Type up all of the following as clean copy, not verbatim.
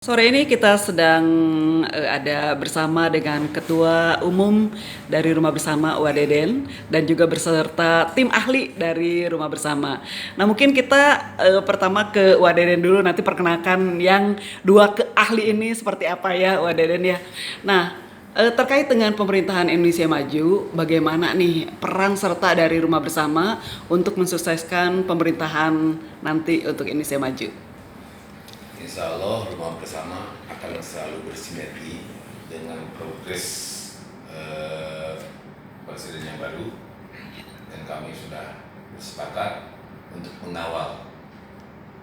Sore ini kita sedang ada bersama dengan Ketua Umum dari Rumah Bersama Wadeden dan juga beserta tim ahli dari Rumah Bersama. Nah mungkin kita pertama ke Wadeden dulu, nanti perkenalkan yang dua ahli ini seperti apa ya Wadeden ya. Nah terkait dengan pemerintahan Indonesia Maju, bagaimana nih peran serta dari Rumah Bersama untuk mensukseskan pemerintahan nanti untuk Indonesia Maju? Insya Allah Rumah Bersama akan selalu bersinergi dengan progres presiden yang baru, dan kami sudah bersepakat untuk mengawal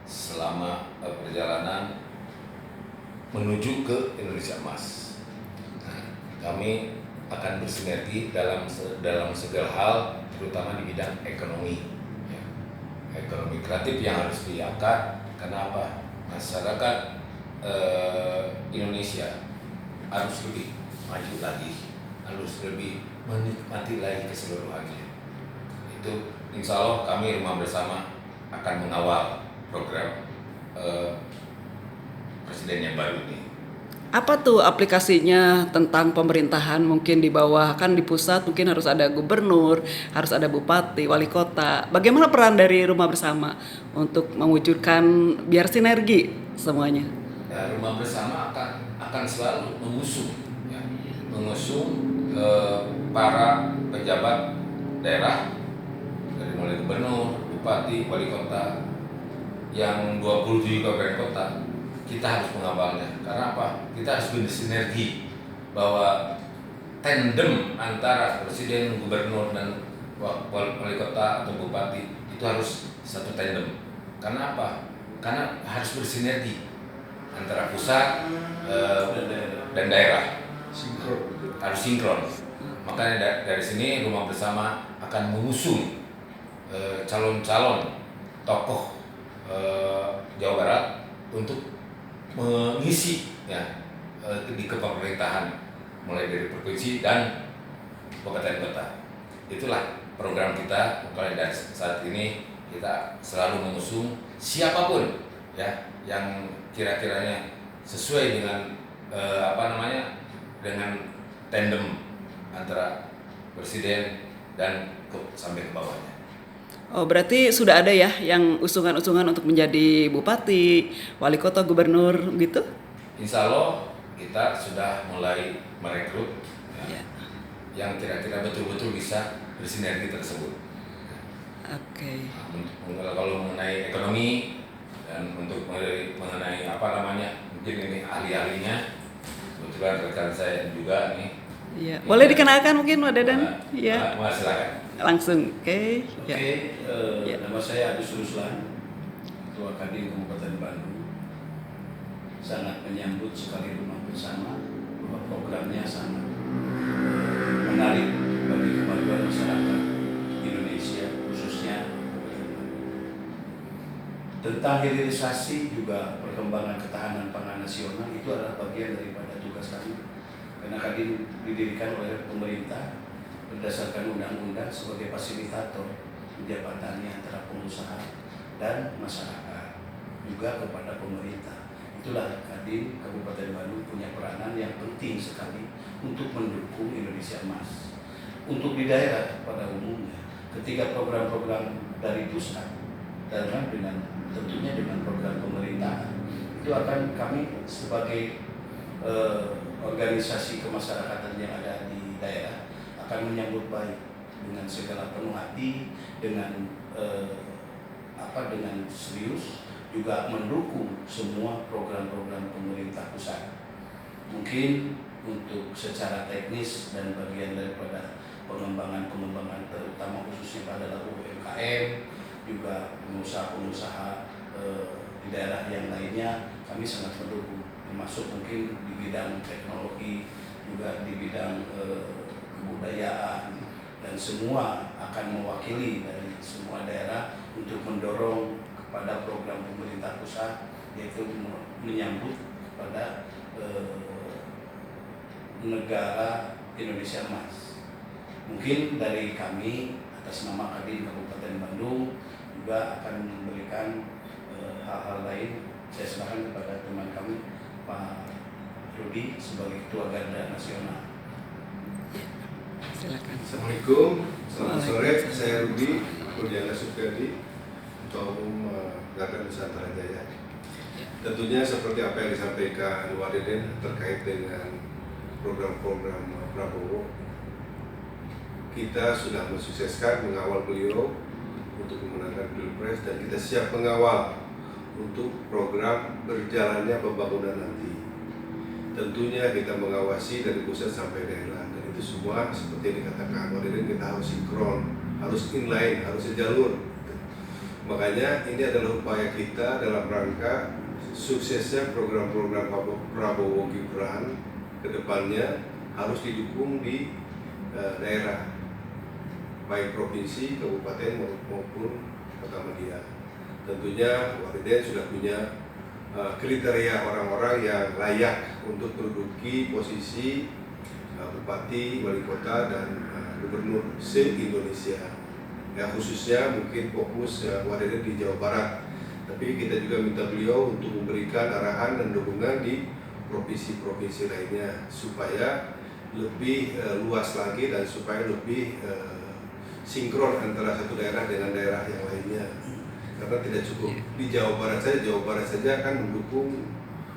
selama perjalanan menuju ke Indonesia Emas. Nah, kami akan bersinergi dalam segala hal, terutama di bidang ekonomi, ya. Ekonomi kreatif yang harus diangkat. Kenapa? Masyarakat Indonesia harus lebih maju lagi, harus lebih menikmati lagi keseluruhannya. Itu insya Allah kami Rumah Bersama akan mengawal program presiden yang baru ini. Apa tuh aplikasinya tentang pemerintahan? Mungkin di bawah, kan di pusat mungkin harus ada gubernur, harus ada bupati, wali kota. Bagaimana peran dari Rumah Bersama untuk mewujudkan biar sinergi semuanya? Dan Rumah Bersama akan selalu mengusung, ya, mengusung para pejabat daerah, dari mulai gubernur, bupati, wali kota yang 27 kabupaten kota. Kita harus mengawalnya. Karena apa? Kita harus bersinergi, bahwa tandem antara presiden, gubernur, dan wali kota atau bupati itu harus satu tandem. Karena apa? Karena harus bersinergi antara pusat dan daerah, harus sinkron. Makanya dari sini Rumah Bersama akan mengusung calon-calon tokoh Jawa Barat untuk mengisi, ya, di kepemerintahan, mulai dari provinsi dan kabupaten kota. Itulah program kita. Mulai dari saat ini kita selalu mengusung siapapun, ya, yang kira-kiranya sesuai dengan dengan tandem antara presiden dan sampai ke bawahnya. Oh, berarti sudah ada ya yang usungan-usungan untuk menjadi bupati, wali kota, gubernur gitu? Insya Allah kita sudah mulai merekrut, ya, Ya. yang kira-kira betul-betul bisa bersinergi tersebut. Oke. Nah, kalau mengenai ekonomi dan untuk mengenai mungkin ini ahli-ahlinya, kebetulan rekan saya juga nih. Iya. Boleh dikenalkan mungkin Wadeden? Ya. Iya. Silakan. Langsung. Oke. Oke, Ya. nama saya Agus Ruslan, Ketua Kadin Kabupaten Bandung. Sangat menyambut sekali Rumah Bersama, bahwa programnya sangat menarik bagi kemajuan masyarakat Indonesia, khususnya Kabupaten Bandung. Tentang hilirisasi juga perkembangan ketahanan pangan nasional, itu adalah bagian daripada tugas kami. Karena Kadin didirikan oleh pemerintah berdasarkan undang-undang sebagai fasilitator jabatannya antara pengusaha dan masyarakat, juga kepada pemerintah. Itulah Kadin Kabupaten Bandung punya peranan yang penting sekali untuk mendukung Indonesia Emas. Untuk di daerah pada umumnya, ketika program-program dari pusat dan tentunya dengan program pemerintah, itu akan kami sebagai organisasi kemasyarakatan yang ada di daerah akan menyambut baik dengan segala penuh hati, dengan dengan serius, juga mendukung semua program-program pemerintah pusat. Mungkin untuk secara teknis dan bagian daripada pengembangan terutama khususnya pada UMKM, juga pengusaha-pengusaha di daerah yang lainnya, kami sangat mendukung, termasuk mungkin di bidang teknologi, juga di bidang kebudayaan, dan semua akan mewakili dari semua daerah untuk mendorong kepada program pemerintah pusat, yaitu menyambut kepada negara Indonesia Emas. Mungkin dari kami atas nama Kadin Kabupaten Bandung juga akan memberikan hal-hal lain. Saya serahkan kepada teman kami Pak Rudi sebagai Ketua Garda Nasional. Silakan. Assalamualaikum, selamat sore. Waalaikumsalam. Saya Rudi Rudiana Supriyadi, Ketua Umum Garda Nusantara Jaya. Tentunya seperti apa yang disampaikan Wak Deden terkait dengan program-program Prabowo, kita sudah mensukseskan mengawal beliau untuk memenangkan Pilpres dan kita siap mengawal untuk program berjalannya pembangunan nanti. Tentunya kita mengawasi dari pusat sampai daerah, dan itu semua seperti yang dikatakan Wak Deden, kita harus sinkron, harus inline, harus sejalur. Makanya ini adalah upaya kita dalam rangka suksesnya program-program Prabowo Gibran ke depannya harus didukung di daerah, baik provinsi, kabupaten maupun kota media. Tentunya Wak Deden sudah punya kriteria orang-orang yang layak untuk menduduki posisi bupati, wali kota, dan gubernur se-Indonesia. Ya, khususnya mungkin fokus Wak Deden di Jawa Barat, tapi kita juga minta beliau untuk memberikan arahan dan dukungan di provinsi-provinsi lainnya supaya lebih luas lagi dan supaya lebih sinkron antara satu daerah dengan daerah yang lainnya. Karena tidak cukup di Jawa Barat saja kan mendukung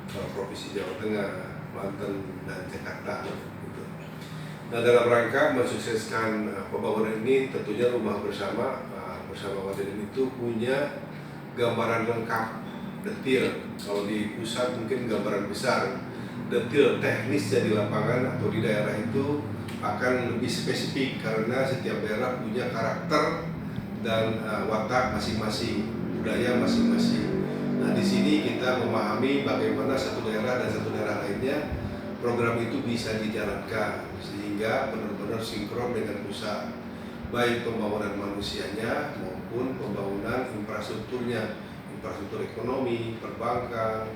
provinsi Jawa Tengah, Banten, dan Jakarta. Gitu. Nah, dalam rangka mensukseskan pembangunan ini, tentunya Rumah Bersama bersama Wak Deden itu punya gambaran lengkap, detail. Kalau di pusat mungkin gambaran besar, detail teknisnya di lapangan atau di daerah itu akan lebih spesifik karena setiap daerah punya karakter dan watak masing-masing, budaya masing-masing. Nah, di sini kita memahami bagaimana satu daerah dan satu daerah lainnya program itu bisa dijalankan sehingga benar-benar sinkron dengan pusat, baik pembangunan manusianya maupun pembangunan infrastrukturnya, infrastruktur ekonomi, perbankan,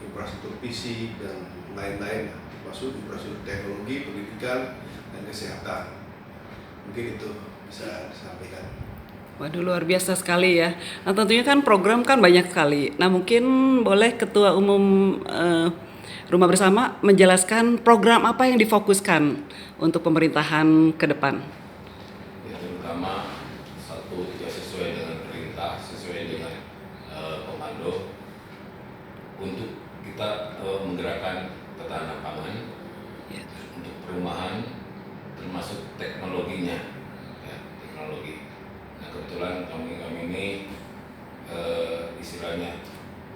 infrastruktur fisik, dan lain-lain, termasuk infrastruktur teknologi, pendidikan, dan kesehatan. Mungkin itu bisa disampaikan. Waduh, luar biasa sekali ya. Nah, tentunya kan program kan banyak sekali. Nah, mungkin boleh Ketua Umum Rumah Bersama menjelaskan program apa yang difokuskan untuk pemerintahan ke depan. Ya, terutama satu, tidak sesuai dengan perintah, sesuai dengan komando untuk kita menggerakkan ketahanan pangan, Ya. untuk perumahan, termasuk teknologinya, ya, teknologi. Nah, kebetulan kami ini istilahnya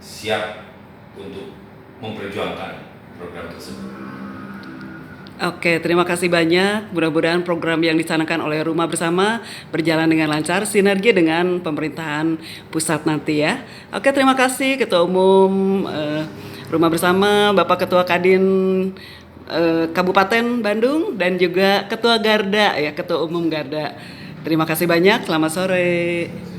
siap untuk memperjuangkan program tersebut. Oke, terima kasih banyak. Mudah-mudahan program yang dicanangkan oleh Rumah Bersama berjalan dengan lancar, sinergi dengan pemerintahan pusat nanti ya. Oke, terima kasih Ketua Umum Rumah Bersama, Bapak Ketua Kadin Kabupaten Bandung, dan juga Ketua Garda ya, Ketua Umum Garda. Terima kasih banyak. Selamat sore.